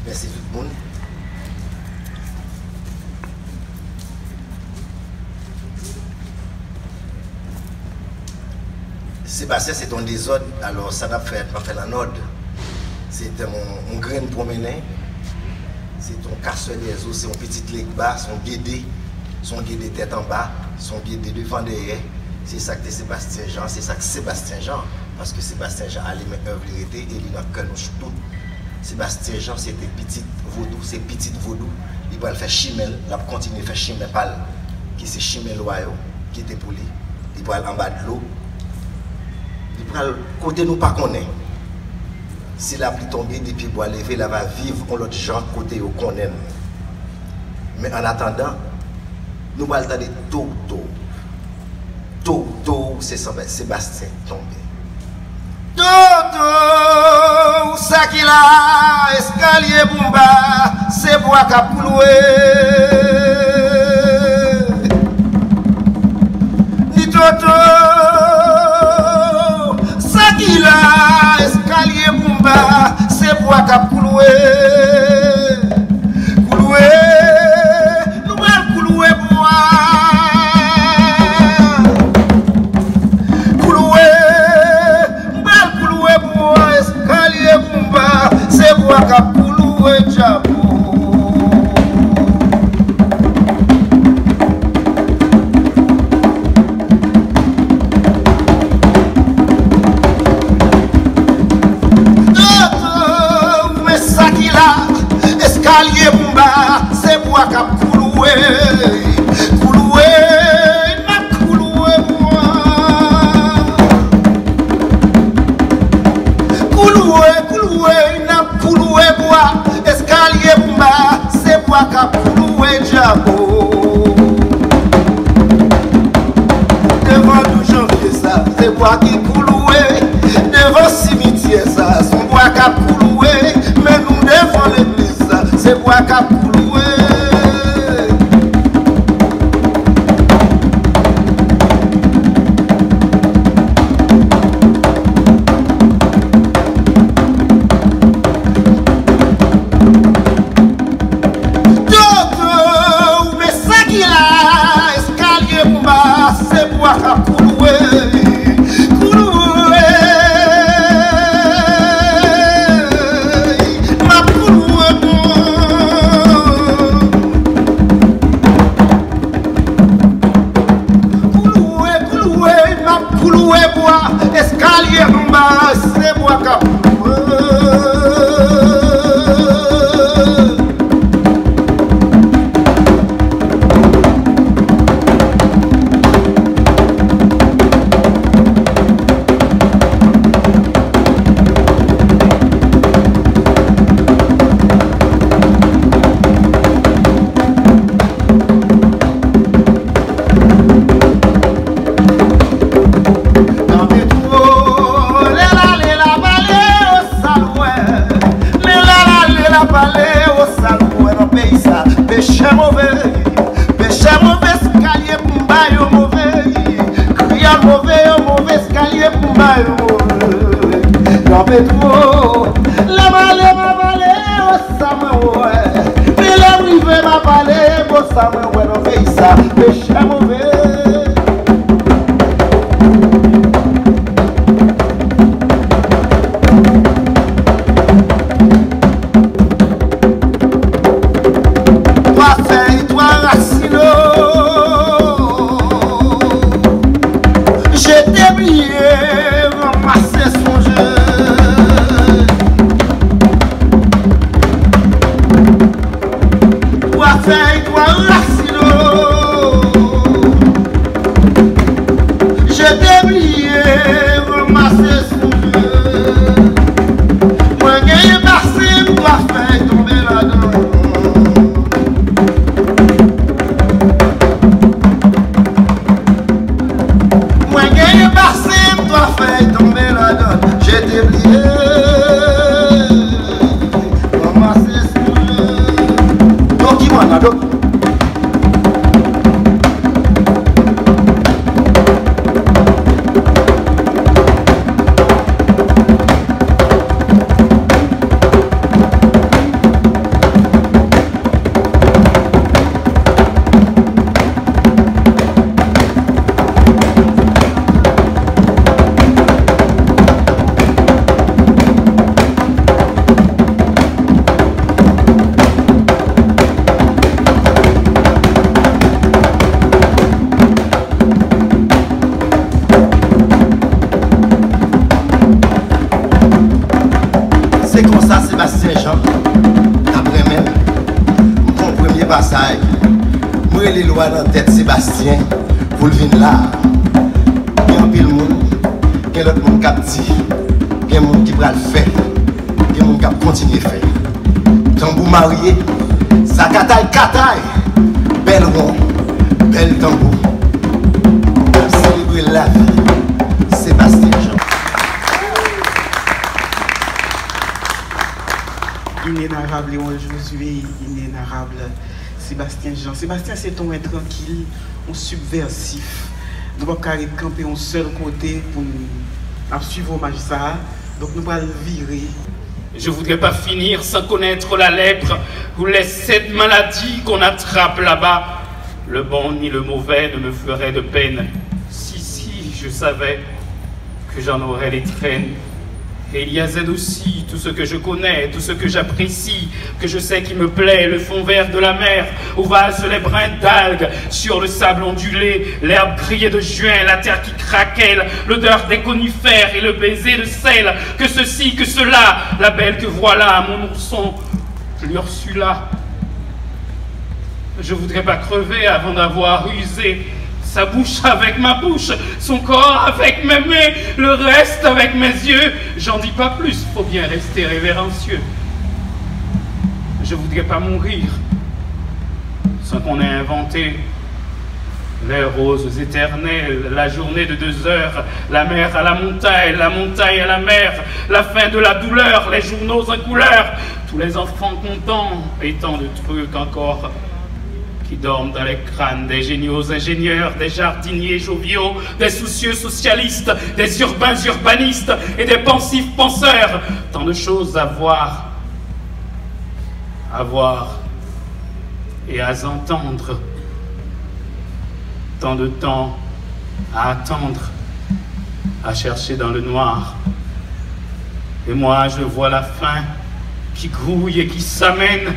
Merci tout le monde. Sébastien, c'est un désordre, alors ça n'a fait la note. C'est un grain promené, c'est un casseur des os, c'est un petit leg bas, son guédé tête en bas, son guédé devant derrière. C'est ça que Sébastien Jean, c'est ça que Sébastien Jean, parce que Sébastien Jean a les mêmes œuvres et il n'a que nous tout. Sébastien Jean, c'était petit vaudou, c'est petit vaudou. Il va le faire chimel, il va continuer à faire chimel pâle, qui c'est chimel loyau, qui était pour lui. Il va aller en bas de l'eau. Il va côté nous pas connaît. Si la pluie tombe, depuis bois lever, là va vivre on l'autre gens côté où qu'on aime. Mais en attendant, nous allons attendre tôt, c'est Sébastien tombé. Toto, ça qu'il a, escalier bomba, c'est bois capouloué. Ni Toto, ça qu'il a, escalier bomba, c'est bois capouloué. Couloué, nous allons couloué bois. C'est moi qui a pouloué diabo. Mais ça qui là, escalier bumba, c'est moi qui a pouloué. Couloué, n'a couloué moi. Couloué, Pouloué bois, escalier bas, c'est bois qu'a pouloué diabo. Devant 12 janvier ça, c'est bois qui pouloué. Devant cimetière ça, son bois qu'a pouloué. Mais nous devant l'église ça, c'est bois qu'a pouloué. Versailles. Moi, les lois dans la tête Sébastien, pour le venir là. Il y a un pile monde, il y a l'autre monde qui a petit, il y a un monde qui va le faire, il y a un monde qui va continuer à faire. Tambour marié, ça cataille, belle rond, belle tambour. Pour célébrer la vie, Sébastien Jean. Inénarrable Josué, inénarrable Sébastien Jean. Sébastien, c'est ton être tranquille, on subversif. Nous ne pouvons pas camper un seul côté pour nous suivre au magistrat. Donc nous allons virer. Je ne voudrais pas finir sans connaître la lèpre ou les 7 maladies qu'on attrape là-bas. Le bon ni le mauvais ne me ferait de peine. Si, je savais que j'en aurais les traînes. Et il y a Z aussi, tout ce que je connais, tout ce que j'apprécie, que je sais qui me plaît, le fond vert de la mer, où valsent les brins d'algues, sur le sable ondulé, l'herbe grillée de juin, la terre qui craquelle, l'odeur des conifères et le baiser de sel, que ceci, que cela, la belle que voilà, mon ourson, l'Ursula. Je voudrais pas crever avant d'avoir usé sa bouche avec ma bouche, son corps avec mes mains, le reste avec mes yeux. J'en dis pas plus, faut bien rester révérencieux. Je voudrais pas mourir sans qu'on ait inventé les roses éternelles, la journée de 2 heures, la mer à la montagne à la mer, la fin de la douleur, les journaux en couleur, tous les enfants contents et tant de trucs encore qui dorment dans les crânes des géniaux ingénieurs, des jardiniers joviaux, des soucieux socialistes, des urbains urbanistes et des pensifs penseurs. Tant de choses à voir et à entendre. Tant de temps à attendre, à chercher dans le noir. Et moi, je vois la faim qui grouille et qui s'amène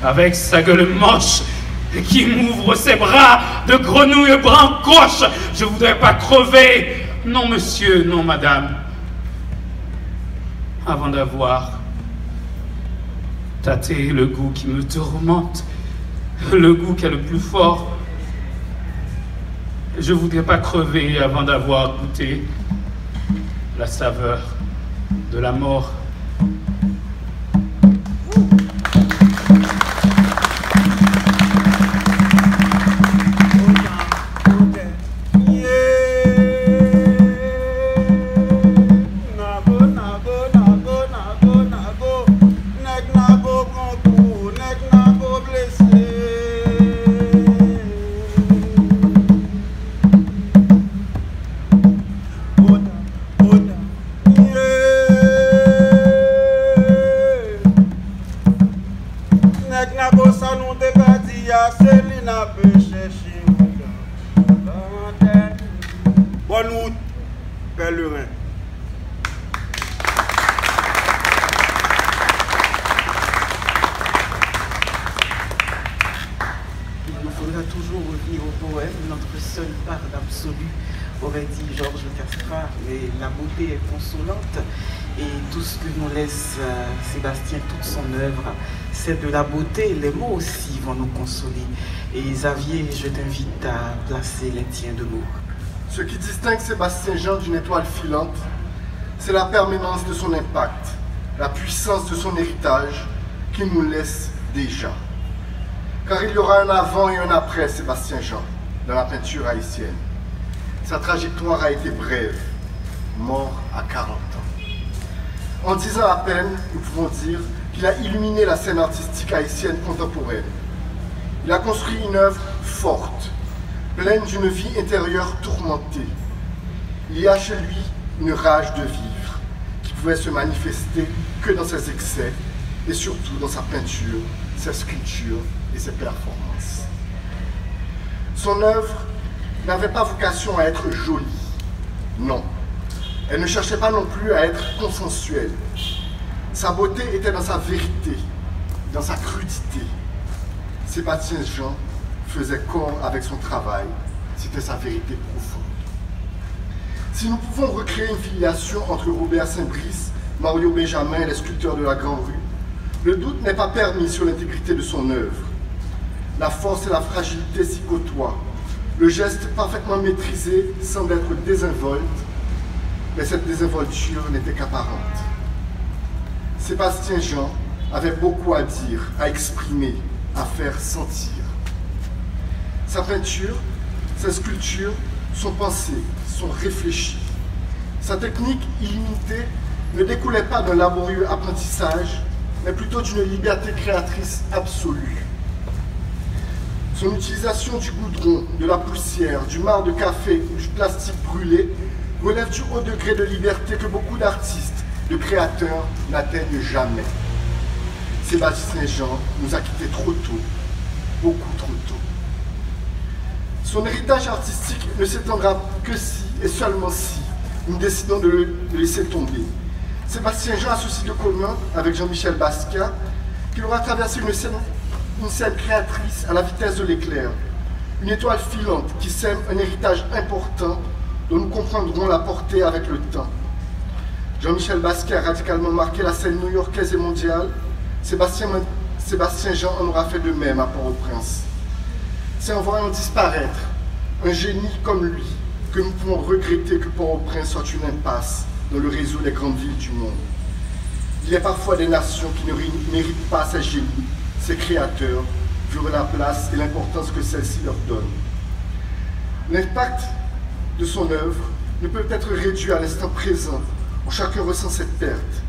avec sa gueule moche et qui m'ouvre ses bras de grenouille brancoche. Je voudrais pas crever. Non, monsieur, non, madame. Avant d'avoir tâté le goût qui me tourmente, le goût qui est le plus fort, je voudrais pas crever avant d'avoir goûté la saveur de la mort. Bonne route, Pèlerin. Il nous faudra toujours revenir au poème. Notre seule part d'absolu, aurait dit Georges Castrat, mais la beauté est consolante. Et tout ce que nous laisse Sébastien, toute son œuvre, c'est de la beauté. Les mots aussi vont nous consoler. Et Xavier, je t'invite à placer les tiens de mots. Ce qui distingue Sébastien Jean d'une étoile filante, c'est la permanence de son impact, la puissance de son héritage qu'il nous laisse déjà. Car il y aura un avant et un après Sébastien Jean dans la peinture haïtienne. Sa trajectoire a été brève, mort à 40 ans. En 10 ans à peine, nous pouvons dire qu'il a illuminé la scène artistique haïtienne contemporaine. Il a construit une œuvre forte, pleine d'une vie intérieure tourmentée. Il y a chez lui une rage de vivre qui pouvait se manifester que dans ses excès et surtout dans sa peinture, ses sculptures et ses performances. Son œuvre n'avait pas vocation à être jolie, non. Elle ne cherchait pas non plus à être consensuelle. Sa beauté était dans sa vérité, dans sa crudité. Sébastien Jean faisait corps avec son travail, c'était sa vérité profonde. Si nous pouvons recréer une filiation entre Robert Saint-Brice, Mario Benjamin et les sculpteurs de la Grande Rue, le doute n'est pas permis sur l'intégrité de son œuvre. la force et la fragilité s'y côtoient. Le geste parfaitement maîtrisé semble être désinvolte, mais cette désinvolture n'était qu'apparente. Sébastien Jean avait beaucoup à dire, à exprimer, à faire sentir. Sa peinture, sa sculpture sont pensées, sont réfléchies. Sa technique illimitée ne découlait pas d'un laborieux apprentissage, mais plutôt d'une liberté créatrice absolue. Son utilisation du goudron, de la poussière, du marc de café ou du plastique brûlé relève du haut degré de liberté que beaucoup d'artistes, de créateurs n'atteignent jamais. Sébastien Jean nous a quittés trop tôt, beaucoup trop tôt. Son héritage artistique ne s'étendra que si, et seulement si, nous décidons de le laisser tomber. Sébastien Jean a ceci de commun avec Jean-Michel Basquiat, qu'il aura traversé une scène créatrice à la vitesse de l'éclair, une étoile filante qui sème un héritage important dont nous comprendrons la portée avec le temps. Jean-Michel Basquiat a radicalement marqué la scène new-yorkaise et mondiale. Sébastien Jean en aura fait de même à Port-au-Prince. C'est en voyant disparaître un génie comme lui que nous pouvons regretter que Port-au-Prince soit une impasse dans le réseau des grandes villes du monde. Il y a parfois des nations qui ne méritent pas ces génies, ces créateurs, vu la place et l'importance que celle-ci leur donne. L'impact de son œuvre ne peut être réduit à l'instant présent où chacun ressent cette perte.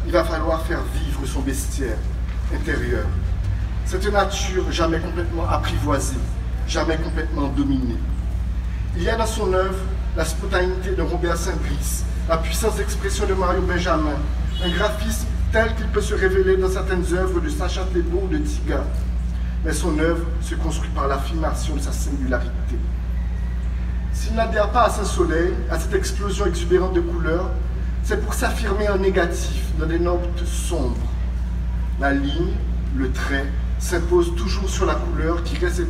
Il va falloir faire vivre son bestiaire intérieur. Cette nature jamais complètement apprivoisée, jamais complètement dominée. Il y a dans son œuvre la spontanéité de Robert Saint-Brice, la puissance d'expression de Mario Benjamin, un graphisme tel qu'il peut se révéler dans certaines œuvres de Sacha Thébault ou de Degas. Mais son œuvre se construit par l'affirmation de sa singularité. S'il n'adhère pas à ce soleil, à cette explosion exubérante de couleurs, c'est pour s'affirmer en négatif dans des notes sombres. La ligne, le trait, s'impose toujours sur la couleur qui reste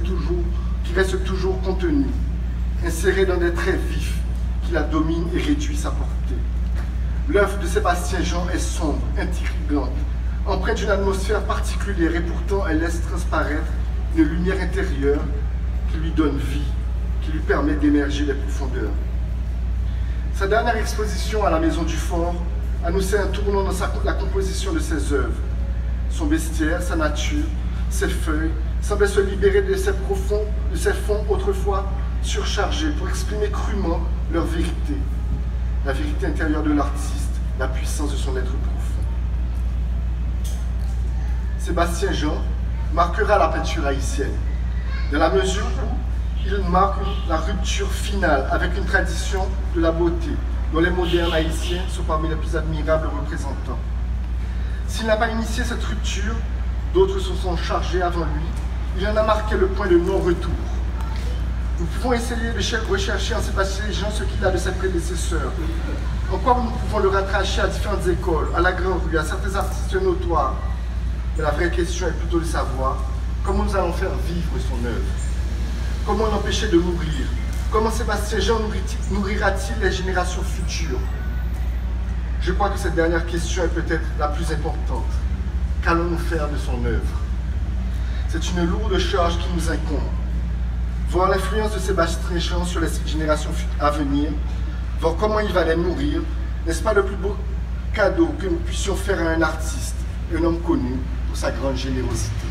toujours contenue, insérée dans des traits vifs qui la dominent et réduisent sa portée. L'œuvre de Sébastien Jean est sombre, intrigante, empreinte d'une atmosphère particulière et pourtant elle laisse transparaître une lumière intérieure qui lui donne vie, qui lui permet d'émerger des profondeurs. Sa dernière exposition à la Maison du Fort annonçait un tournant dans la composition de ses œuvres. Son bestiaire, sa nature, ses feuilles semblaient se libérer de ces fonds autrefois surchargés pour exprimer crûment leur vérité, la vérité intérieure de l'artiste, la puissance de son être profond. Sébastien Jean marquera la peinture haïtienne, dans la mesure où il marque la rupture finale avec une tradition de la beauté, dont les modernes haïtiens sont parmi les plus admirables représentants. S'il n'a pas initié cette rupture, d'autres se sont chargés avant lui, il en a marqué le point de non-retour. Nous pouvons essayer de rechercher en Sébastien Jean ce qu'il a de ses prédécesseurs. En quoi nous pouvons le rattacher à différentes écoles, à la Grande Rue, à certains artistes notoires. Mais la vraie question est plutôt de savoir comment nous allons faire vivre son œuvre. Comment l'empêcher de mourir? Comment Sébastien Jean nourrira-t-il les générations futures? Je crois que cette dernière question est peut-être la plus importante. Qu'allons-nous faire de son œuvre? C'est une lourde charge qui nous incombe. Voir l'influence de Sébastien Jean sur les générations à venir, voir comment il va les nourrir, n'est-ce pas le plus beau cadeau que nous puissions faire à un artiste, un homme connu pour sa grande générosité?